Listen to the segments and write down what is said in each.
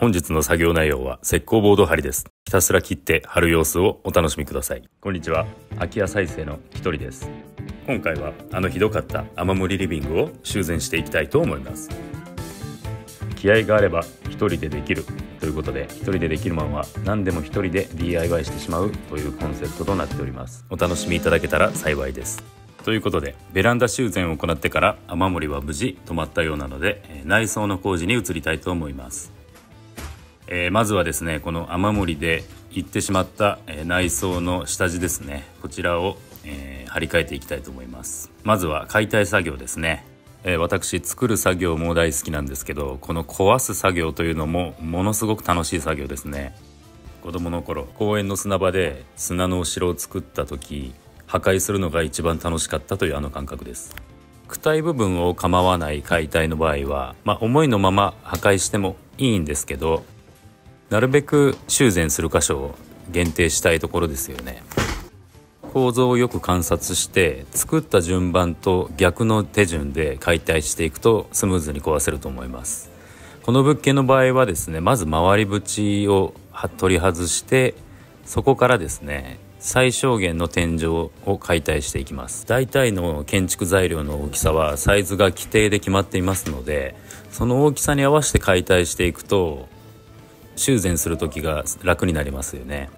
本日の作業内容は石膏ボード貼りです。ひたすら切って貼る様子をお楽しみください。こんにちは、空き家再生のひとりです。今回はひどかった雨漏りリビングを修繕していきたいと思います。気合があれば一人でできるということで、一人でできるマンは何でも一人で DIY してしまうというコンセプトとなっております。お楽しみいただけたら幸いです。ということで、ベランダ修繕を行ってから雨漏りは無事止まったようなので、内装の工事に移りたいと思います。まずはですね、この雨漏りで行ってしまった、内装の下地ですね、こちらを、張り替えていきたいと思います。まずは解体作業ですね。私作る作業も大好きなんですけど、この壊す作業というのもものすごく楽しい作業ですね。子供の頃、公園の砂場で砂のお城を作った時、破壊するのが一番楽しかったという感覚です。躯体部分を構わない解体の場合は、思いのまま破壊してもいいんですけど、なるべく修繕する箇所を限定したいところですよね。構造をよく観察して作った順番と逆の手順で解体していくとスムーズに壊せると思います。この物件の場合はですね、まず回り縁を取り外して、そこからですね最小限の天井を解体していきます。大体の建築材料の大きさはサイズが規定で決まっていますので、その大きさに合わせて解体していくと修繕する時が楽になりますよね。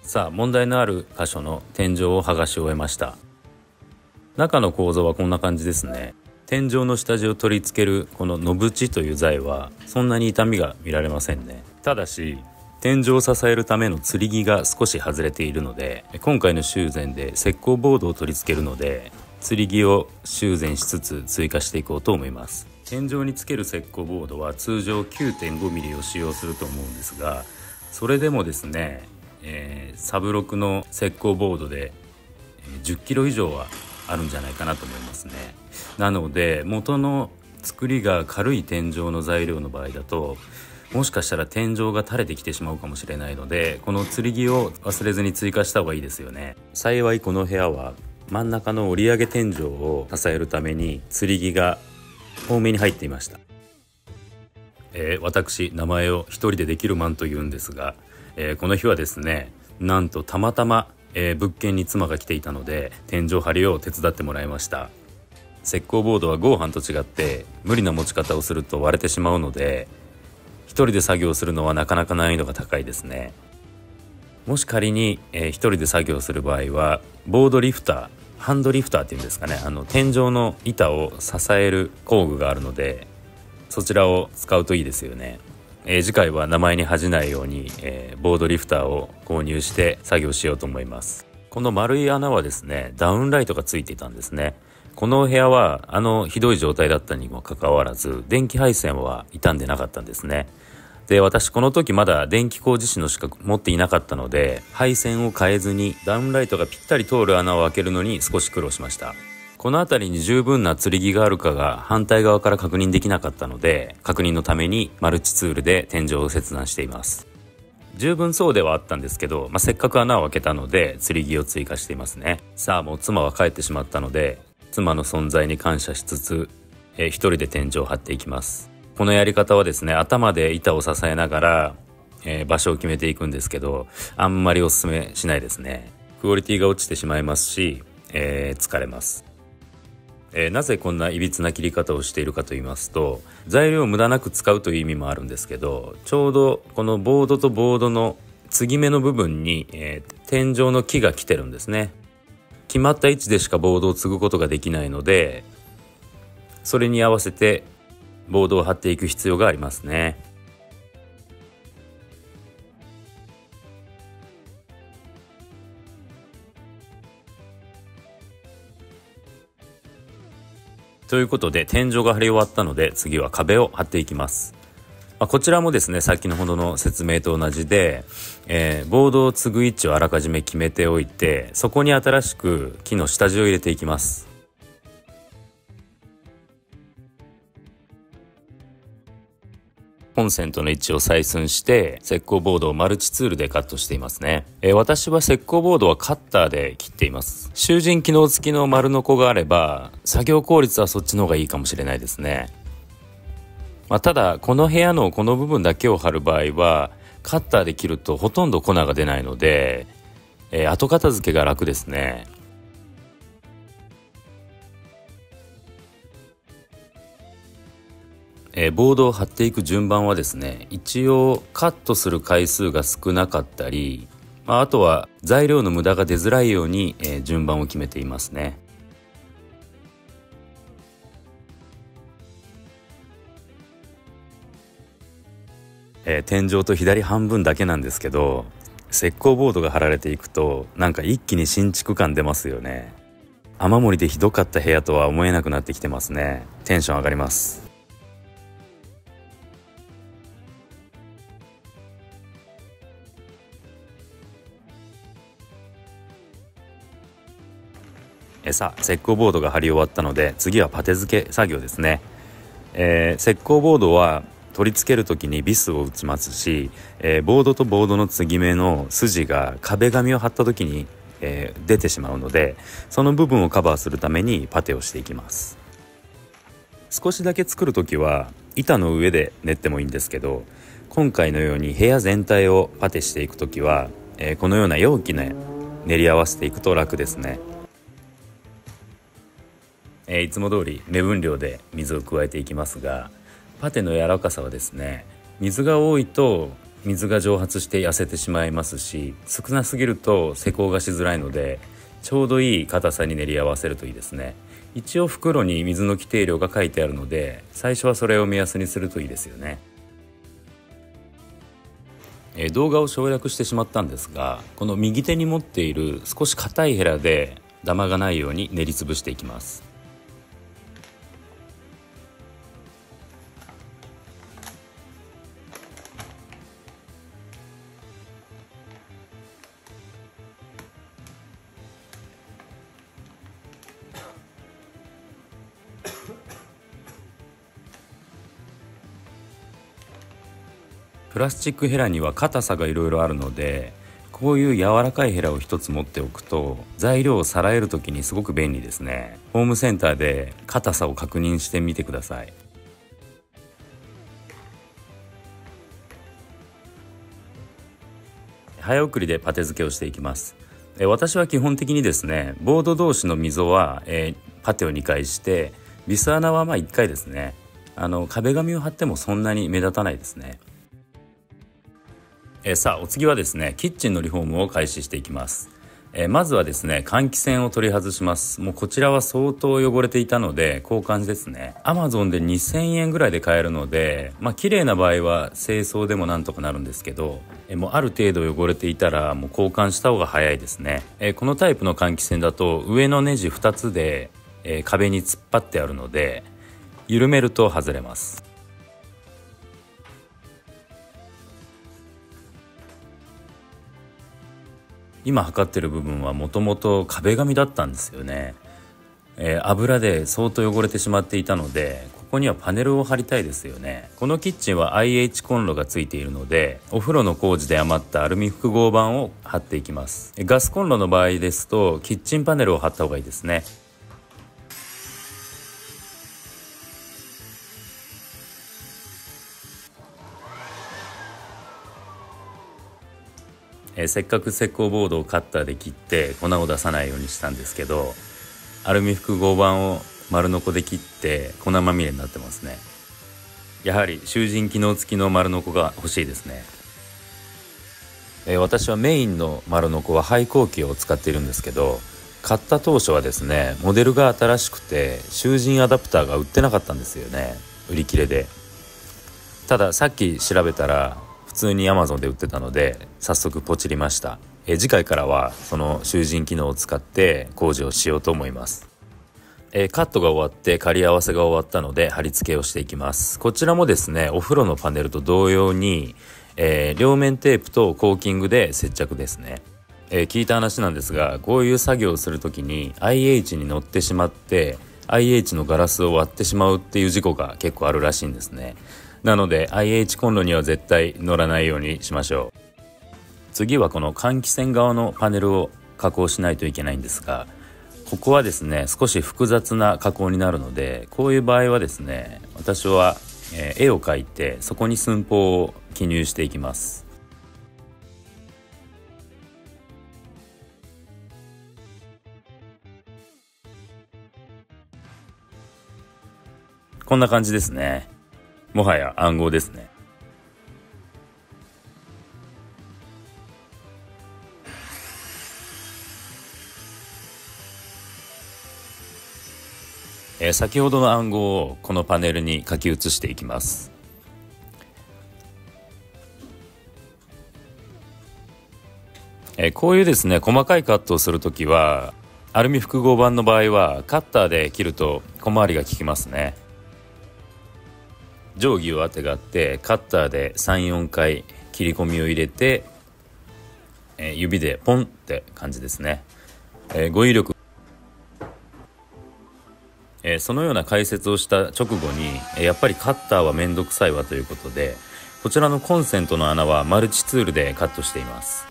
さあ、問題のある箇所の天井を剥がし終えました。中の構造はこんな感じですね。天井の下地を取り付けるこの野縁という材はそんなに傷みが見られませんね。ただし天井を支えるための吊り木が少し外れているので、今回の修繕で石膏ボードを取り付けるので、吊り木を修繕しつつ追加していこうと思います。天井につける石膏ボードは通常 9.5mm を使用すると思うんですが、それでもですね、サブロクの石膏ボードで10キロ以上はあるんじゃないかなと思いますね。なので元の作りが軽い天井の材料の場合だと、もしかしたら天井が垂れてきてしまうかもしれないので、この吊り木を忘れずに追加した方がいいですよね。幸いこの部屋は真ん中の折り上げ天井を支えるために吊り木が多めに入っていました。私名前を一人でできるマンというんですが、この日はですね、なんとたまたま、物件に妻が来ていたので天井張りを手伝ってもらいました。石膏ボードは合板と違って無理な持ち方をすると割れてしまうので、一人で作業するのはなかなか難易度が高いですね。もし仮に、一人で作業する場合はボードリフター、ハンドリフターっていうんですかね、天井の板を支える工具があるので、そちらを使うといいですよね。次回は名前に恥じないように、ボードリフターを購入して作業しようと思います。この丸い穴はですね、ダウンライトがついていたんですね。この部屋はひどい状態だったにもかかわらず電気配線は傷んでなかったんですね。で、私この時まだ電気工事士の資格持っていなかったので、配線を変えずにダウンライトがぴったり通る穴を開けるのに少し苦労しました。この辺りに十分な吊り木があるかが反対側から確認できなかったので、確認のためにマルチツールで天井を切断しています。十分そうではあったんですけど、せっかく穴を開けたので吊り木を追加していますね。さあ、もう妻は帰ってしまったので、妻の存在に感謝しつつ、一人で天井を張っていきます。このやり方はですね、頭で板を支えながら、場所を決めていくんですけど、あんまりおすすめしないですね。クオリティが落ちてしまいますし、疲れます。なぜこんないびつな切り方をしているかと言いますと、材料を無駄なく使うという意味もあるんですけど、ちょうどこのボードとボードの継ぎ目の部分に、天井の木が来てるんですね。決まった位置でしかボードを継ぐことができないので、それに合わせてボードを張っていく必要がありますね。ということで、天井が張り終わったので次は壁を張っていきます。こちらもですね、先のほどの説明と同じで、ボードを継ぐ位置をあらかじめ決めておいて、そこに新しく木の下地を入れていきます。コンセントの位置を採寸して石膏ボードをマルチツールでカットしていますね。私は石膏ボードはカッターで切っています。集塵機能付きの丸ノコがあれば作業効率はそっちの方がいいかもしれないですね。ただこの部屋のこの部分だけを貼る場合はカッターで切るとほとんど粉が出ないので、後片付けが楽ですね。ボードを貼っていく順番はですね、一応カットする回数が少なかったり、あとは材料の無駄が出づらいように、順番を決めていますね。天井と左半分だけなんですけど、石膏ボードが貼られていくとなんか一気に新築感出ますよね。雨漏りでひどかった部屋とは思えなくなってきてますね。テンション上がります。さあ石膏ボードが貼り終わったので、次はパテ付け作業ですね。石膏ボードは取り付ける時にビスを打ちますし、ボードとボードの継ぎ目の筋が壁紙を貼った時に、出てしまうので、その部分をカバーするためにパテをしていきます。少しだけ作る時は板の上で練ってもいいんですけど、今回のように部屋全体をパテしていく時は、このような容器で練り合わせていくと楽ですね。いつも通り目分量で水を加えていきますが、パテの柔らかさはですね、水が多いと水が蒸発して痩せてしまいますし、少なすぎると施工がしづらいので、ちょうどいい硬さに練り合わせるといいですね。一応袋に水の規定量が書いてあるので、最初はそれを目安にするといいですよね。動画を省略してしまったんですが、この右手に持っている少し硬いヘラでダマがないように練りつぶしていきます。プラスチックヘラには硬さがいろいろあるので、こういう柔らかいヘラを一つ持っておくと材料をさらえる時にすごく便利ですね。ホームセンターで硬さを確認してみてください。早送りでパテ付けをしていきます。私は基本的にですね、ボード同士の溝は、パテを2回して、ビス穴は1回ですね。壁紙を貼ってもそんなに目立たないですね。さあお次はですね、キッチンのリフォームを開始していきます。まずはですね、換気扇を取り外します。もうこちらは相当汚れていたので交換ですね。 Amazon で2000円ぐらいで買えるので、綺麗な場合は清掃でもなんとかなるんですけど、もうある程度汚れていたらもう交換した方が早いですね。このタイプの換気扇だと上のネジ2つで、壁に突っ張ってあるので緩めると外れます。今測ってる部分はもともと壁紙だったんですよね。油で相当汚れてしまっていたので、ここにはパネルを貼りたいですよね。このキッチンは IH コンロがついているので、お風呂の工事で余ったアルミ複合板を貼っていきます。ガスコンロの場合ですとキッチンパネルを貼った方がいいですね。せっかく石膏ボードをカッターで切って粉を出さないようにしたんですけど、アルミ複合板を丸ノコで切って粉まみれになってますね。やはり集塵機能付きの丸ノコが欲しいですね。私はメインの丸ノコは廃工機を使っているんですけど、買った当初はですね、モデルが新しくて集塵アダプターが売ってなかったんですよね、売り切れで。たださっき調べたら普通に Amazon で売ってたので早速ポチりました。次回からはその集塵機能を使って工事をしようと思います。カットが終わって仮合わせが終わったので貼り付けをしていきます。こちらもですね、お風呂のパネルと同様に、両面テープとコーキングで接着ですね。聞いた話なんですが、こういう作業をするときに IH に乗ってしまって IH のガラスを割ってしまうっていう事故が結構あるらしいんですね。なので IH コンロには絶対乗らないようにしましょう。次はこの換気扇側のパネルを加工しないといけないんですが、ここはですね少し複雑な加工になるので、こういう場合はですね、私は絵を描いてそこに寸法を記入していきます。こんな感じですね。もはや暗号ですね。先ほどの暗号をこのパネルに書き写していきます。こういうですね細かいカットをするときはアルミ複合板の場合はカッターで切ると小回りが利きますね。定規をあてがってカッターで 3,4 回切り込みを入れて、指でポンって感じですね。語彙力、そのような解説をした直後に、やっぱりカッターはめんどくさいわということで、こちらのコンセントの穴はマルチツールでカットしています。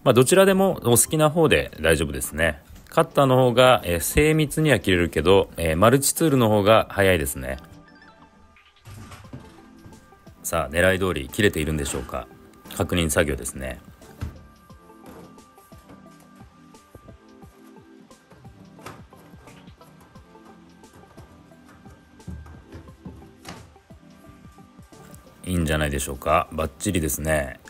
どちらでもお好きな方で大丈夫ですね。カッターの方が、精密には切れるけど、マルチツールの方が早いですね。さあ狙い通り切れているんでしょうか。確認作業ですね。いいんじゃないでしょうか。バッチリですね。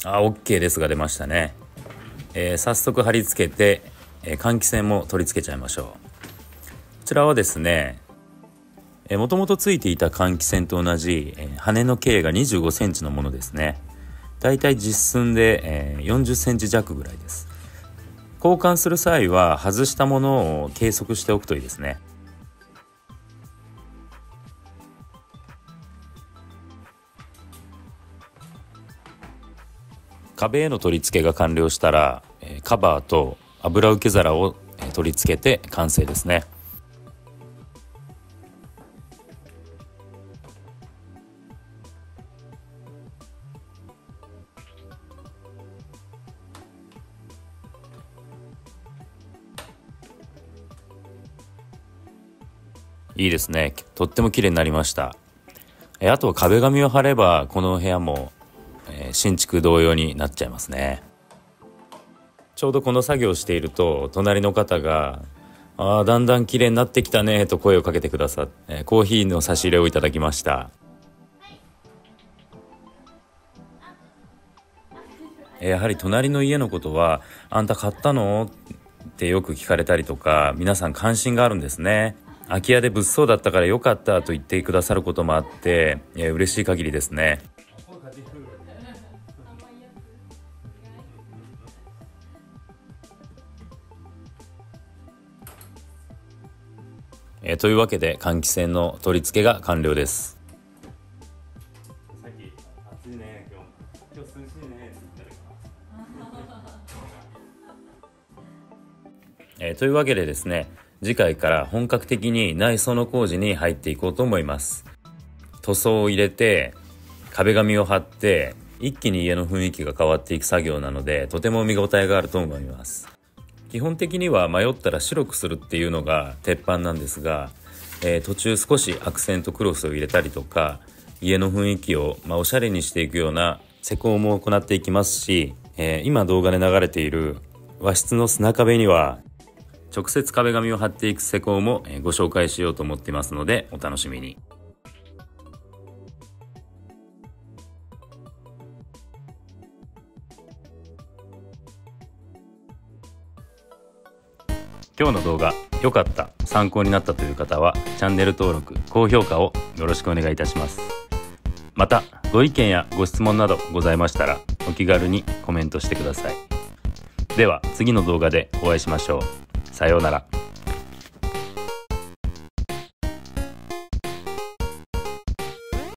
OK ですが出ましたね。早速貼り付けて、換気扇も取り付けちゃいましょう。こちらはですねもともとついていた換気扇と同じ、羽の径が25センチのものですね。だいたい実寸で、40センチ弱ぐらいです。交換する際は外したものを計測しておくといいですね。壁への取り付けが完了したら、カバーと油受け皿を取り付けて完成ですね。いいですね。とっても綺麗になりました。あとは壁紙を貼ればこの部屋も、新築同様になっちゃいますね。ちょうどこの作業をしていると隣の方がだんだん綺麗になってきたねと声をかけてくださって、コーヒーの差し入れをいただきました。やはり隣の家のことはあんた買ったのってよく聞かれたりとか、皆さん関心があるんですね。空き家で物騒だったからよかったと言ってくださることもあって、嬉しい限りですね。というわけで換気扇の取り付けが完了です。さっき暑いね、今日涼しいねって言ったらというわけでですね、次回から本格的に内装の工事に入っていこうと思います。塗装を入れて壁紙を貼って一気に家の雰囲気が変わっていく作業なので、とても見応えがあると思います。基本的には迷ったら白くするっていうのが鉄板なんですが、途中少しアクセントクロスを入れたりとか、家の雰囲気をおしゃれにしていくような施工も行っていきますし、今動画で流れている和室の砂壁には直接壁紙を貼っていく施工もご紹介しようと思っていますので、お楽しみに。今日の動画良かった、参考になったという方はチャンネル登録、高評価をよろしくお願いいたします。またご意見やご質問などございましたらお気軽にコメントしてください。では次の動画でお会いしましょう。さようなら。